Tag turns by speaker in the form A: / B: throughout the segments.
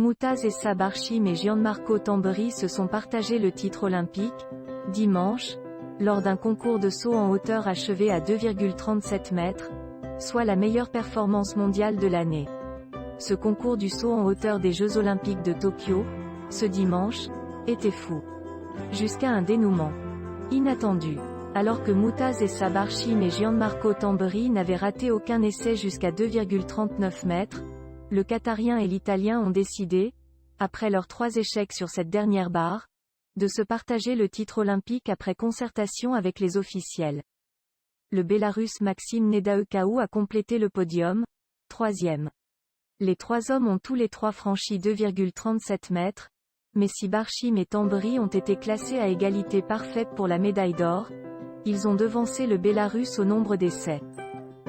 A: Mutaz Essa Barshim et Gianmarco Tamberi se sont partagés le titre olympique, dimanche, lors d'un concours de saut en hauteur achevé à 2,37 mètres, soit la meilleure performance mondiale de l'année. Ce concours du saut en hauteur des Jeux Olympiques de Tokyo, ce dimanche, était fou. Jusqu'à un dénouement inattendu. Alors que Mutaz Essa Barshim et Gianmarco Tamberi n'avaient raté aucun essai jusqu'à 2,39 mètres, le Qatarien et l'Italien ont décidé, après leurs 3 échecs sur cette dernière barre, de se partager le titre olympique après concertation avec les officiels. Le Bélarusse Maxime Nedaekaou a complété le podium, 3e. Les 3 hommes ont tous les 3 franchi 2,37 mètres, mais si Barshim et Tamberi ont été classés à égalité parfaite pour la médaille d'or, ils ont devancé le Bélarus au nombre d'essais.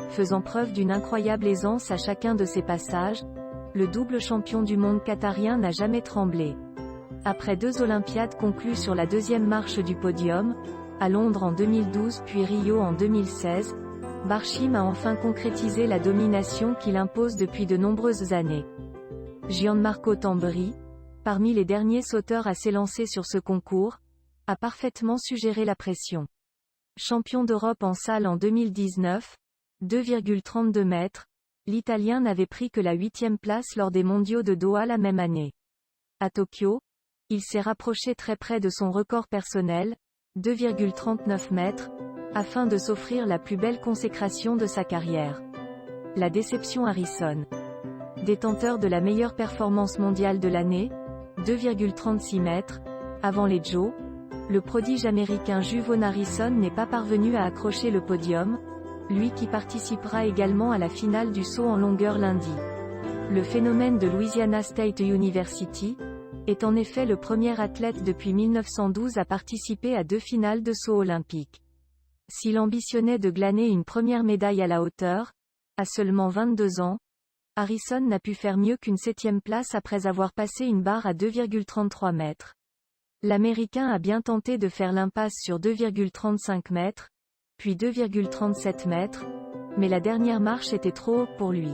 A: Faisant preuve d'une incroyable aisance à chacun de ses passages, le double champion du monde qatarien n'a jamais tremblé. Après 2 Olympiades conclues sur la 2e marche du podium, à Londres en 2012 puis Rio en 2016, Barshim a enfin concrétisé la domination qu'il impose depuis de nombreuses années. Gianmarco Tamberi, parmi les derniers sauteurs à s'élancer sur ce concours, a parfaitement su gérer la pression. Champion d'Europe en salle en 2019, 2,32 mètres, l'Italien n'avait pris que la 8e place lors des mondiaux de Doha la même année. À Tokyo, il s'est rapproché très près de son record personnel, 2,39 mètres, afin de s'offrir la plus belle consécration de sa carrière. La déception Harrison. Détenteur de la meilleure performance mondiale de l'année, 2,36 mètres, avant les Jeux, le prodige américain Juvon Harrison n'est pas parvenu à accrocher le podium, lui qui participera également à la finale du saut en longueur lundi. Le phénomène de Louisiana State University est en effet le premier athlète depuis 1912 à participer à 2 finales de saut olympique. S'il ambitionnait de glaner une première médaille à la hauteur, à seulement 22 ans, Harrison n'a pu faire mieux qu'une 7e place après avoir passé une barre à 2,33 mètres. L'Américain a bien tenté de faire l'impasse sur 2,35 mètres, puis 2,37 mètres, mais la dernière marche était trop haute pour lui.